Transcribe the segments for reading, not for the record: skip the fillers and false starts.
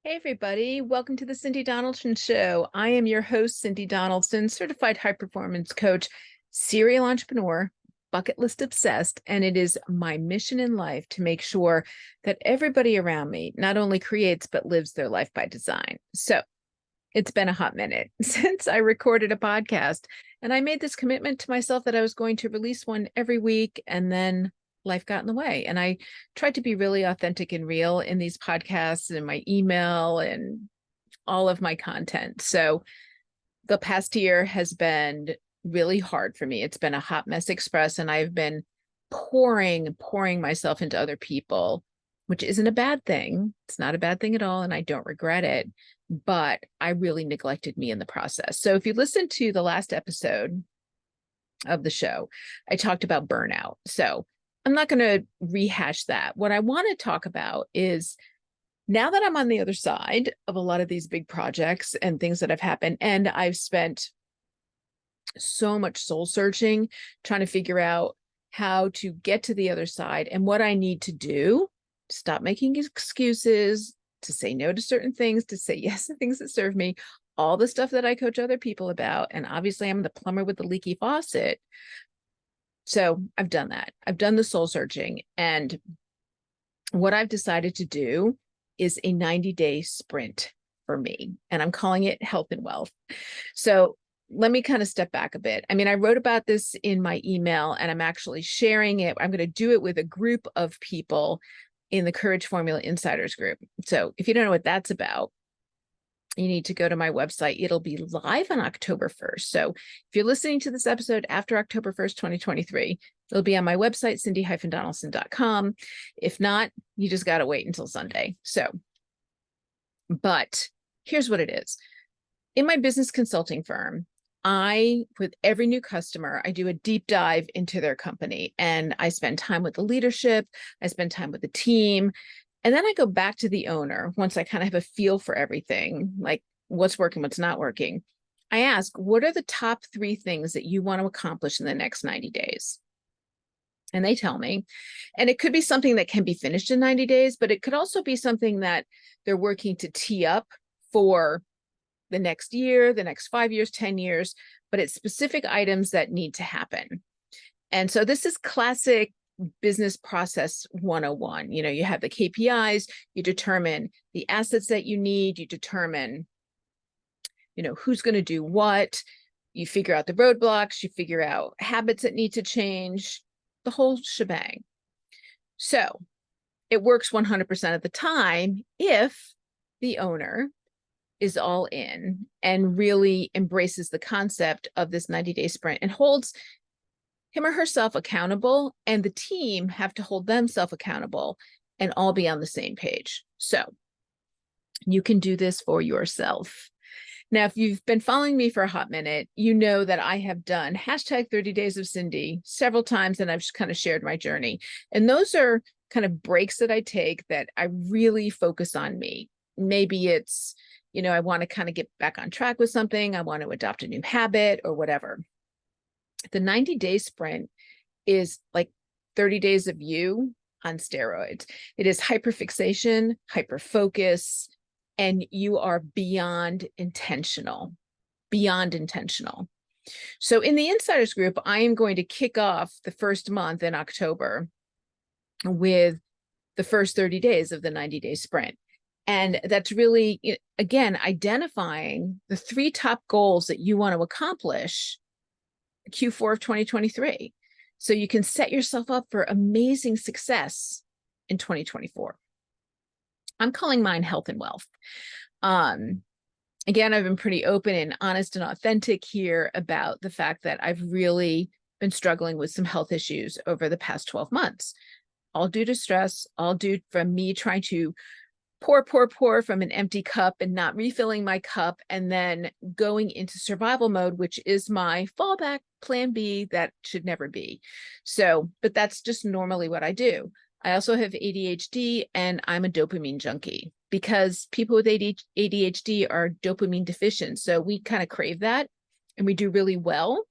Hey, everybody. Welcome to the Cindy Donaldson Show. I am your host, Cindy Donaldson, certified high performance coach, serial entrepreneur, bucket list obsessed, and it is my mission in life to make sure that everybody around me not only creates but lives their life by design. So it's been a hot minute since I recorded a podcast, and I made this commitment to myself that I was going to release one every week, and then life got in the way. And I tried to be really authentic and real in these podcasts and my email and all of my content. So the past year has been really hard for me. It's been a hot mess express, and I've been pouring myself into other people, which isn't a bad thing. It's not a bad thing at all, and I don't regret it. But I really neglected me in the process. So if you listen to the last episode of the show, I talked about burnout. So I'm not going to rehash that. What I want to talk about is now that I'm on the other side of a lot of these big projects and things that have happened, and I've spent so much soul searching, trying to figure out how to get to the other side and what I need to do, stop making excuses, to say no to certain things, to say yes to things that serve me, all the stuff that I coach other people about. And obviously I'm the plumber with the leaky faucet. So I've done that. I've done the soul searching. And what I've decided to do is a 90-day sprint for me. And I'm calling it health and wealth. So let me kind of step back a bit. I mean, I wrote about this in my email, and I'm actually sharing it. I'm going to do it with a group of people in the Courage Formula Insiders group. So if you don't know what that's about, you need to go to my website. It'll be live on October 1st. So if you're listening to this episode after October 1st, 2023, it'll be on my website, cindy-donaldson.com. If not, you just got to wait until Sunday. But here's what it is. In my business consulting firm, with every new customer, I do a deep dive into their company, and I spend time with the leadership. I spend time with the team. And then I go back to the owner once I kind of have a feel for everything, like what's working, what's not working. I ask, what are the top 3 things that you want to accomplish in the next 90 days? And they tell me. And it could be something that can be finished in 90 days, but it could also be something that they're working to tee up for the next year, the next 5 years, 10 years, but it's specific items that need to happen. And so this is classic business process 101. You have the KPIs, you determine the assets that you need, you determine, who's going to do what, you figure out the roadblocks, you figure out habits that need to change, the whole shebang. So it works 100% of the time if the owner is all in and really embraces the concept of this 90-day sprint and holds him or herself accountable, and the team have to hold themselves accountable and all be on the same page. So you can do this for yourself. Now, if you've been following me for a hot minute, you know that I have done hashtag 30 days of Cindy several times, and I've just kind of shared my journey. And those are kind of breaks that I take that I really focus on me. Maybe it's, I want to kind of get back on track with something. I want to adopt a new habit or whatever. The 90-day sprint is like 30 days of you on steroids. It is hyperfixation, hyperfocus, and you are beyond intentional. So in the Insiders group, I am going to kick off the first month in October with the first 30 days of the 90-day sprint. And that's really, again, identifying the 3 top goals that you want to accomplish Q4 of 2023. So you can set yourself up for amazing success in 2024. I'm calling mine health and wealth. Again, I've been pretty open and honest and authentic here about the fact that I've really been struggling with some health issues over the past 12 months, all due to stress, all due from me trying to pour from an empty cup and not refilling my cup, and then going into survival mode, which is my fallback plan B. That should never be. So, but that's just normally what I do. I also have ADHD, and I'm a dopamine junkie because people with ADHD are dopamine deficient. So we kind of crave that, and we do really well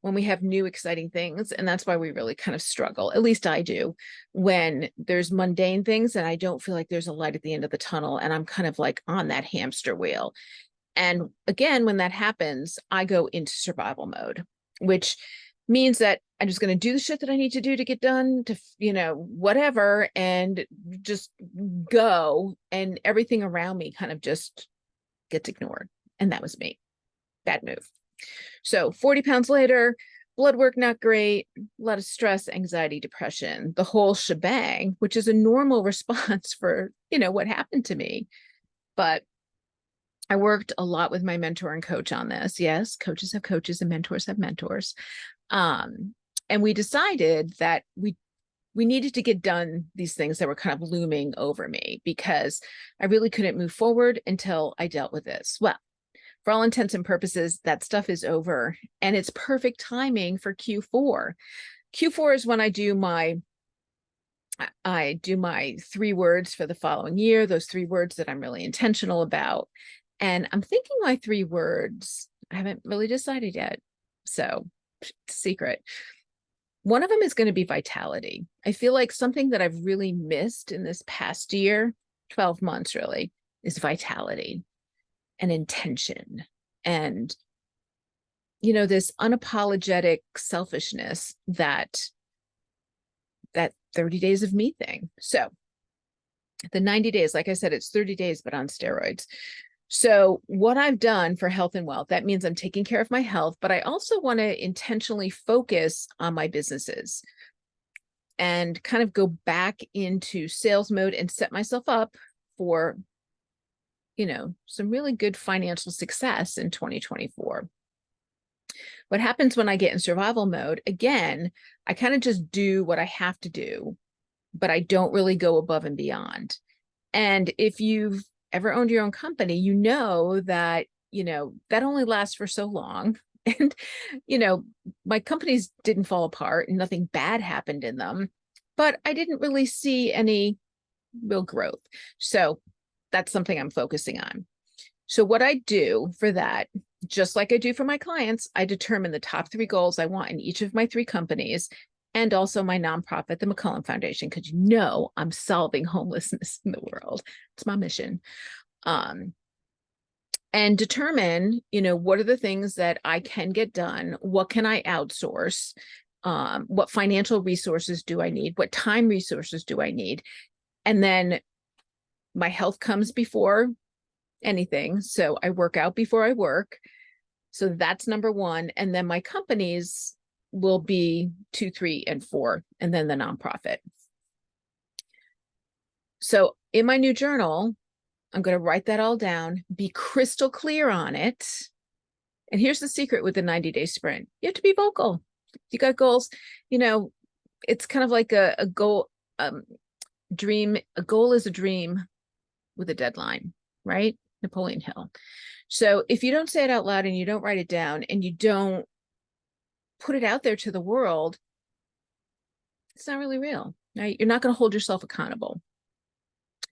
when we have new exciting things. And that's why we really kind of struggle, at least I do, when there's mundane things and I don't feel like there's a light at the end of the tunnel and I'm kind of like on that hamster wheel. And again, when that happens, I go into survival mode, which means that I'm just going to do the shit that I need to do to get done, to, whatever, and just go. And everything around me kind of just gets ignored. And that was me. Bad move. So 40 pounds later, blood work not great, a lot of stress, anxiety, depression, the whole shebang, which is a normal response for, what happened to me. But I worked a lot with my mentor and coach on this. Yes, coaches have coaches and mentors have mentors. And we decided that we needed to get done these things that were kind of looming over me because I really couldn't move forward until I dealt with this. Well, for all intents and purposes, that stuff is over and it's perfect timing for Q4. Q4 is when I do my 3 words for the following year, those 3 words that I'm really intentional about. And I'm thinking my 3 words, I haven't really decided yet. So, secret. One of them is going to be vitality. I feel like something that I've really missed in this past year, 12 months really, is vitality and intention and, this unapologetic selfishness that 30 days of me thing. So the 90 days, like I said, it's 30 days, but on steroids. So what I've done for health and wealth, that means I'm taking care of my health, but I also want to intentionally focus on my businesses and kind of go back into sales mode and set myself up for, some really good financial success in 2024. What happens when I get in survival mode, again, I kind of just do what I have to do, but I don't really go above and beyond. And if you've ever owned your own company, that, that only lasts for so long. And, my companies didn't fall apart and nothing bad happened in them, but I didn't really see any real growth. So that's something I'm focusing on. So what I do for that, just like I do for my clients, I determine the top 3 goals I want in each of my 3 companies and also my nonprofit, the McCullum Foundation, because I'm solving homelessness in the world. It's my mission. And determine, what are the things that I can get done? What can I outsource? What financial resources do I need? What time resources do I need? And then my health comes before anything. So I work out before I work. So that's number 1. And then my companies will be 2, 3, and 4, and then the nonprofit. So in my new journal, I'm going to write that all down, be crystal clear on it. And here's the secret with the 90-day sprint. You have to be vocal. You got goals, it's kind of like a goal, dream. A goal is a dream with a deadline, right? Napoleon Hill. So if you don't say it out loud and you don't write it down and you don't put it out there to the world, it's not really real, right? You're not going to hold yourself accountable.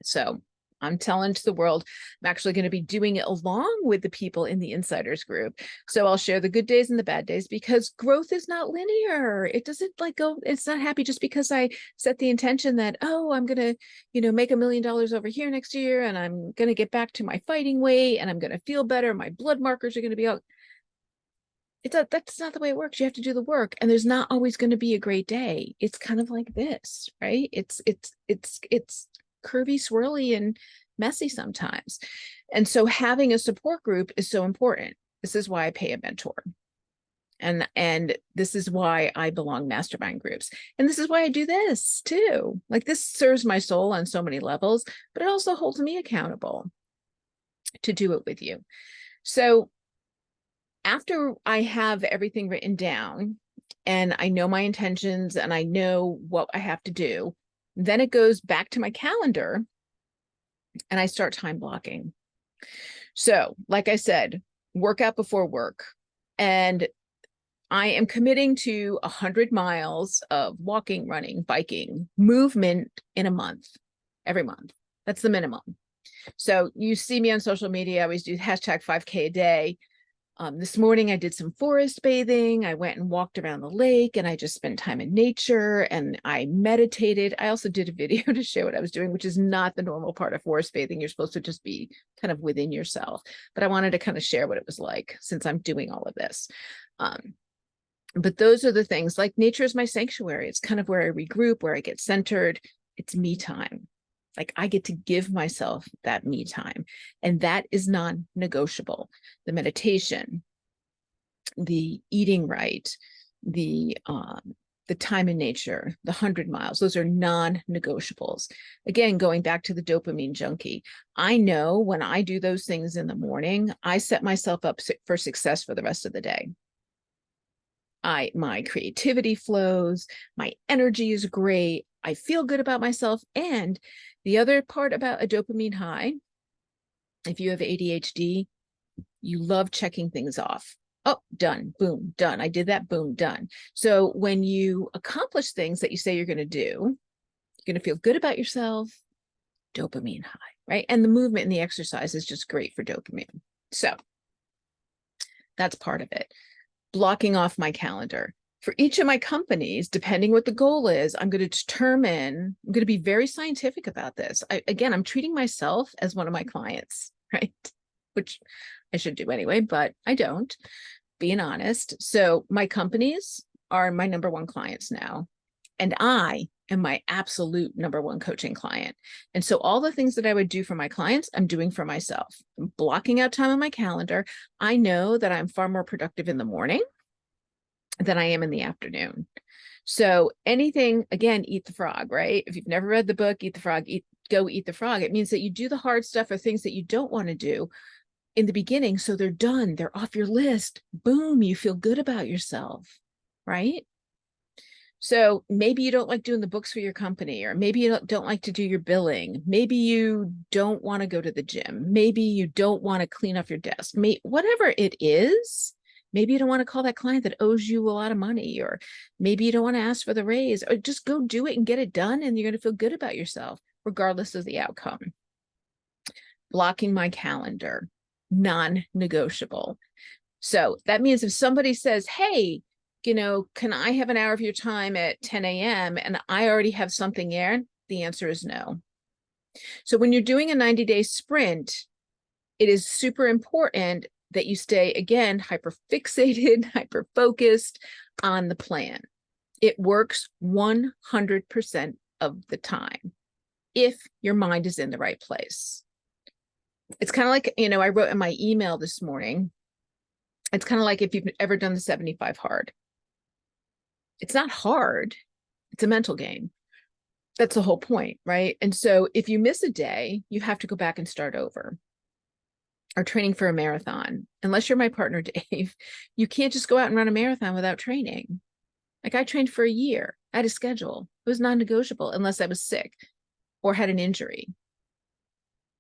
So I'm telling to the world, I'm actually going to be doing it along with the people in the insiders group. So I'll share the good days and the bad days because growth is not linear. It doesn't it's not happy just because I set the intention that, I'm going to, make $1 million over here next year. And I'm going to get back to my fighting weight and I'm going to feel better. My blood markers are going to be out. That's not the way it works. You have to do the work and there's not always going to be a great day. It's kind of like this, right? It's curvy, swirly, and messy sometimes. And so having a support group is so important. This is why I pay a mentor. And this is why I belong mastermind groups. And this is why I do this too. Like this serves my soul on so many levels, but it also holds me accountable to do it with you. So after I have everything written down and I know my intentions and I know what I have to do, then it goes back to my calendar and I start time blocking. So, like I said, workout before work. And I am committing to 100 miles of walking, running, biking, movement in a month, every month. That's the minimum. So you see me on social media, I always do hashtag 5K a day. This morning I did some forest bathing. I went and walked around the lake and I just spent time in nature and I meditated. I also did a video to show what I was doing, which is not the normal part of forest bathing. You're supposed to just be kind of within yourself, but I wanted to kind of share what it was like since I'm doing all of this. But those are the things, like nature is my sanctuary. It's kind of where I regroup, where I get centered. It's me time. Like I get to give myself that me time, and that is non-negotiable. The meditation, the eating right, the time in nature, the 100 miles, those are non-negotiables. Again, going back to the dopamine junkie, I know when I do those things in the morning, I set myself up for success for the rest of the day. My creativity flows, my energy is great, I feel good about myself. And the other part about a dopamine high, if you have ADHD, you love checking things off. Oh, done, boom, done. I did that, boom, done. So when you accomplish things that you say you're going to do, you're going to feel good about yourself, dopamine high, right? And the movement and the exercise is just great for dopamine. So that's part of it. Blocking off my calendar. For each of my companies, depending what the goal is, I'm going to be very scientific about this. I'm treating myself as one of my clients, right? Which I should do anyway, but I don't, being honest. So my companies are my number one clients now. And I am my absolute number one coaching client. And so all the things that I would do for my clients, I'm doing for myself. I'm blocking out time on my calendar. I know that I'm far more productive in the morning than I am in the afternoon. So anything, again, eat the frog, right? If you've never read the book, Eat the Frog, go eat the frog. It means that you do the hard stuff or things that you don't want to do in the beginning. So they're done. They're off your list. Boom, you feel good about yourself, right? So maybe you don't like doing the books for your company, or maybe you don't like to do your billing. Maybe you don't want to go to the gym. Maybe you don't want to clean up your desk. Whatever it is, maybe you don't want to call that client that owes you a lot of money, or maybe you don't want to ask for the raise, or just go do it and get it done. And you're going to feel good about yourself, regardless of the outcome. Blocking my calendar, non-negotiable. So that means if somebody says, hey, can I have an hour of your time at 10 a.m. and I already have something there? The answer is no. So when you're doing a 90-day sprint, it is super important that you stay, again, hyper-fixated, hyper-focused on the plan. It works 100% of the time if your mind is in the right place. It's kind of like, I wrote in my email this morning, it's kind of like if you've ever done the 75 hard. It's not hard. It's a mental game. That's the whole point, right? And so if you miss a day, you have to go back and start over. Or training for a marathon. Unless you're my partner, Dave, you can't just go out and run a marathon without training. Like I trained for a year. I had a schedule. It was non-negotiable unless I was sick or had an injury.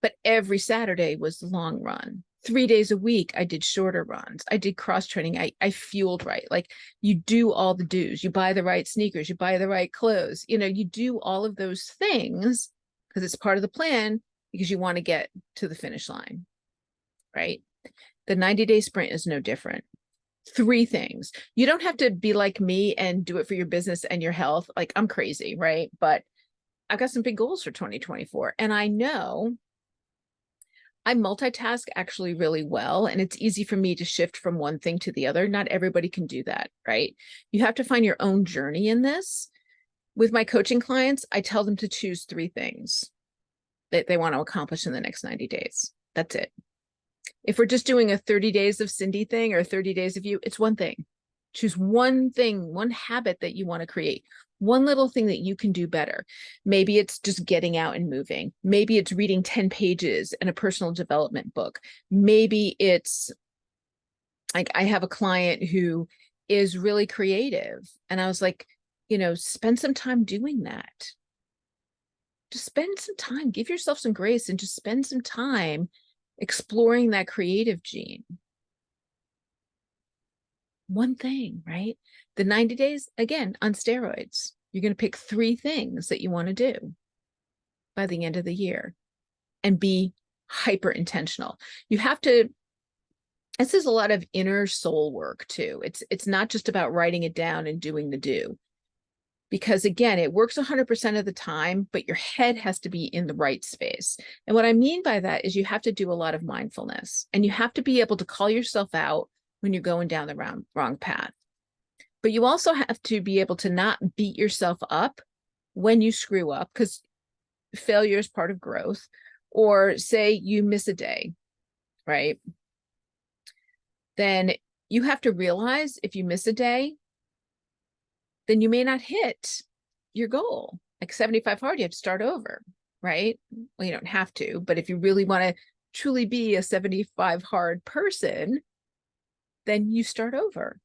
But every Saturday was the long run. 3 days a week, I did shorter runs. I did cross training. I fueled right. Like you do all the do's. You buy the right sneakers. You buy the right clothes. You do all of those things because it's part of the plan because you want to get to the finish line, right? The 90-day sprint is no different. 3 things. You don't have to be like me and do it for your business and your health. Like I'm crazy, right? But I've got some big goals for 2024. And I know I multitask actually really well, and it's easy for me to shift from one thing to the other. Not everybody can do that, right? You have to find your own journey in this. With my coaching clients, I tell them to choose 3 things that they want to accomplish in the next 90 days. That's it. If we're just doing a 30 days of Cindy thing or 30 days of you, it's one thing. Choose one thing, one habit that you want to create, one little thing that you can do better. Maybe it's just getting out and moving. Maybe it's reading 10 pages in a personal development book. Maybe it's like I have a client who is really creative. And I was like, spend some time doing that. Just spend some time, give yourself some grace and just spend some time exploring that creative gene. One thing, right? The 90 days, again, on steroids. You're going to pick 3 things that you want to do by the end of the year and be hyper intentional. You have to this is a lot of inner soul work too. It's not just about writing it down and doing the do. Because again, it works 100% of the time, but your head has to be in the right space. And what I mean by that is you have to do a lot of mindfulness, and you have to be able to call yourself out when you're going down the wrong path. But you also have to be able to not beat yourself up when you screw up, because failure is part of growth. Or say you miss a day, right? Then you have to realize if you miss a day, then you may not hit your goal. Like 75 hard, you have to start over, right? Well, you don't have to, but if you really want to truly be a 75 hard person, then you start over.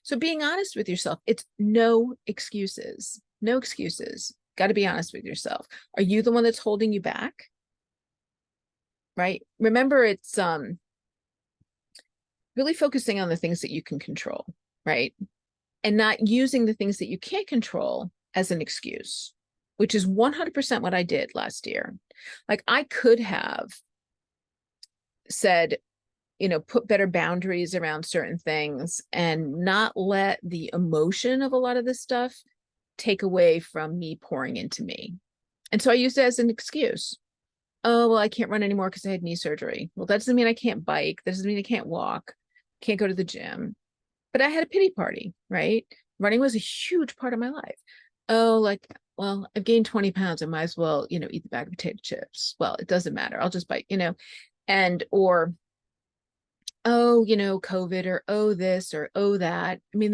So being honest with yourself, it's no excuses, no excuses. Got to be honest with yourself. Are you the one that's holding you back? Right? Remember, it's really focusing on the things that you can control, right? And not using the things that you can't control as an excuse, which is 100% what I did last year. Like I could have said, put better boundaries around certain things and not let the emotion of a lot of this stuff take away from me pouring into me. And so I used it as an excuse. Oh, well, I can't run anymore because I had knee surgery. Well, that doesn't mean I can't bike. That doesn't mean I can't walk, can't go to the gym. But I had a pity party, right? Running was a huge part of my life. Oh, like, well, I've gained 20 pounds. I might as well, eat the bag of potato chips. Well, it doesn't matter. I'll just bite, or, oh, COVID, or oh, this, or oh, that. I mean,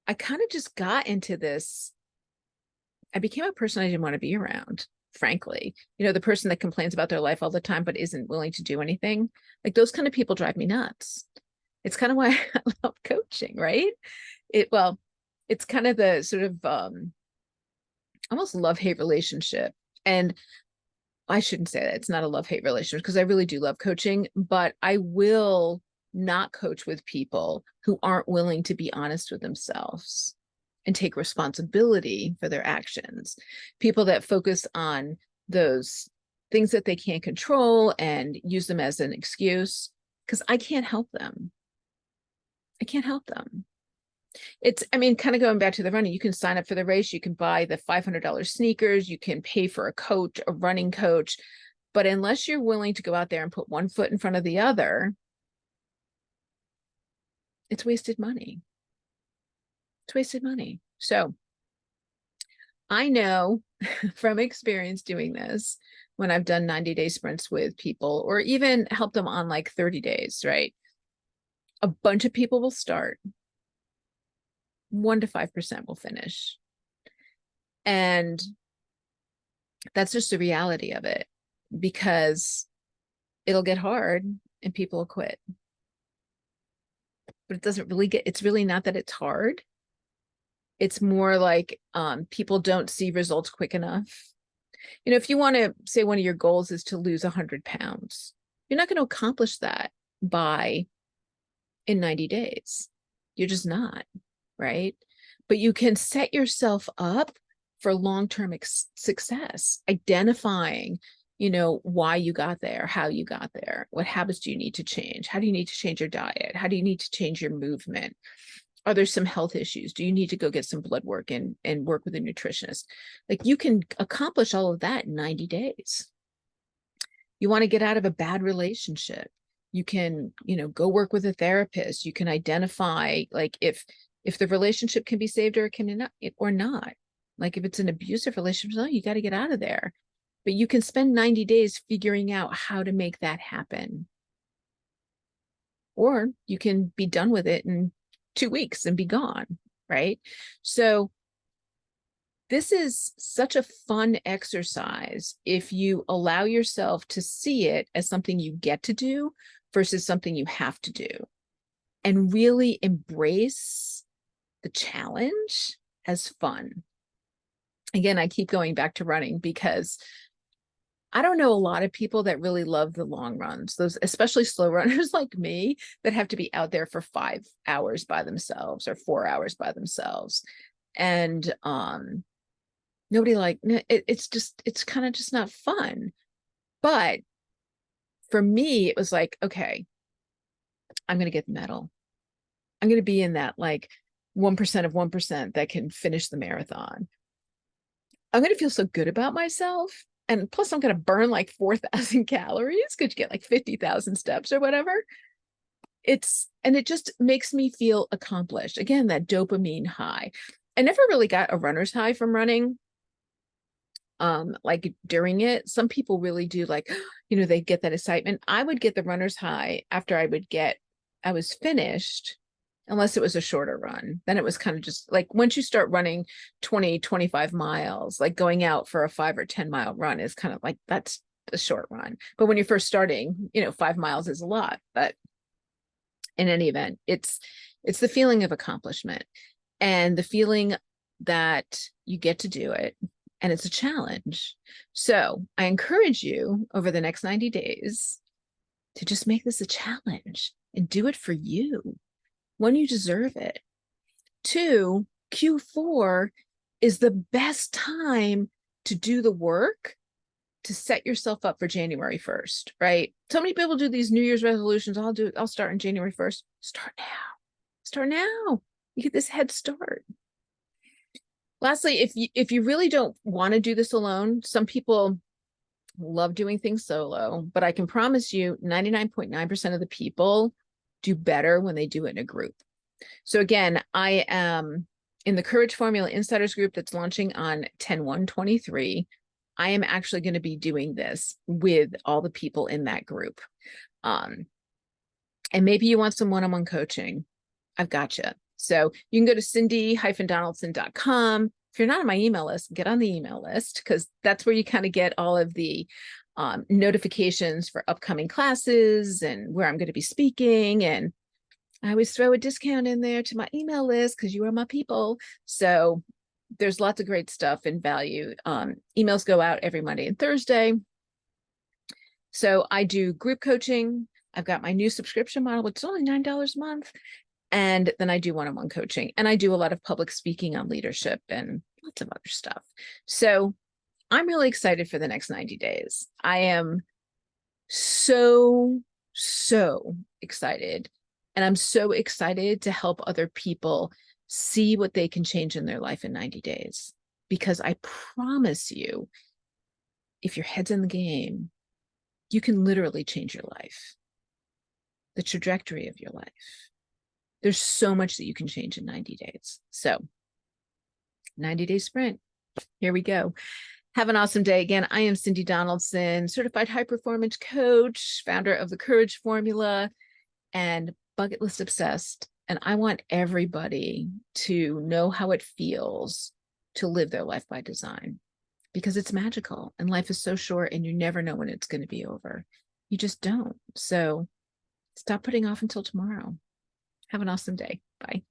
I kind of just got into this. I became a person I didn't want to be around, frankly. The person that complains about their life all the time, but isn't willing to do anything. Like those kind of people drive me nuts. It's kind of why I love coaching, right? It's kind of the sort of almost love-hate relationship. And I shouldn't say that it's not a love-hate relationship, because I really do love coaching, but I will not coach with people who aren't willing to be honest with themselves and take responsibility for their actions. People that focus on those things that they can't control and use them as an excuse, because I can't help them. I can't help them. Kind of going back to the running, you can sign up for the race, you can buy the $500 sneakers, you can pay for a coach, a running coach, but unless you're willing to go out there and put one foot in front of the other, it's wasted money. It's wasted money. So I know from experience doing this, when I've done 90-day sprints with people, or even helped them on like 30 days, right? A bunch of people will start. 1 to 5% will finish. And that's just the reality of it, because it'll get hard and people will quit. But it doesn't really it's really not that it's hard. It's more like people don't see results quick enough. If you want to say one of your goals is to lose 100 pounds, you're not going to accomplish that in 90 days. You're just not, right? But you can set yourself up for long-term success, identifying, why you got there, how you got there, what habits do you need to change? How do you need to change your diet? How do you need to change your movement? Are there some health issues? Do you need to go get some blood work and work with a nutritionist? Like you can accomplish all of that in 90 days. You want to get out of a bad relationship, you can, go work with a therapist. You can identify like if the relationship can be saved or it can not, or not. Like if it's an abusive relationship, no, you got to get out of there. But you can spend 90 days figuring out how to make that happen. Or you can be done with it in 2 weeks and be gone, right? So this is such a fun exercise if you allow yourself to see it as something you get to do versus something you have to do, and really embrace the challenge as fun. Again, I keep going back to running because I don't know a lot of people that really love the long runs, those especially slow runners like me that have to be out there for 5 hours by themselves or 4 hours by themselves. And nobody it's kind of just not fun. But for me, it was like, okay, I'm going to get the medal. I'm going to be in that like 1% of 1% that can finish the marathon. I'm going to feel so good about myself. And plus, I'm going to burn like 4,000 calories because you get like 50,000 steps or whatever. And it just makes me feel accomplished. Again, that dopamine high. I never really got a runner's high from running. Like during it, some people really do, like, they get that excitement. I would get the runner's high after I was finished, unless it was a shorter run. Then it was kind of just like once you start running 20, 25 miles, like going out for a 5 or 10 mile run is kind of like, that's a short run. But when you're first starting, 5 miles is a lot. But in any event, it's the feeling of accomplishment and the feeling that you get to do it. And it's a challenge. So I encourage you over the next 90 days to just make this a challenge and do it for you when you deserve it. 2, Q4 is the best time to do the work to set yourself up for January 1st, right? So many people do these New Year's resolutions. I'll start on January 1st. Start now. Start now. You get this head start. Lastly, if you really don't want to do this alone, some people love doing things solo, but I can promise you 99.9% of the people do better when they do it in a group. So again, I am in the Courage Formula Insiders group that's launching on 10/1/23. I am actually going to be doing this with all the people in that group. And maybe you want some one-on-one coaching. I've got you. So you can go to cindy-donaldson.com. If you're not on my email list, get on the email list, because that's where you kind of get all of the notifications for upcoming classes and where I'm going to be speaking. And I always throw a discount in there to my email list because you are my people. So there's lots of great stuff and value. Emails go out every Monday and Thursday. So I do group coaching. I've got my new subscription model, which is only $9 a month. And then I do one-on-one coaching, and I do a lot of public speaking on leadership and lots of other stuff. So I'm really excited for the next 90 days. I am so excited. And I'm so excited to help other people see what they can change in their life in 90 days. Because I promise you, if your head's in the game, you can literally change your life, the trajectory of your life. There's so much that you can change in 90 days. So 90-day sprint. Here we go. Have an awesome day. Again, I am Cindy Donaldson, certified high performance coach, founder of the Courage Formula and Bucket List Obsessed. And I want everybody to know how it feels to live their life by design, because it's magical and life is so short and you never know when it's going to be over. You just don't. So stop putting off until tomorrow. Have an awesome day. Bye.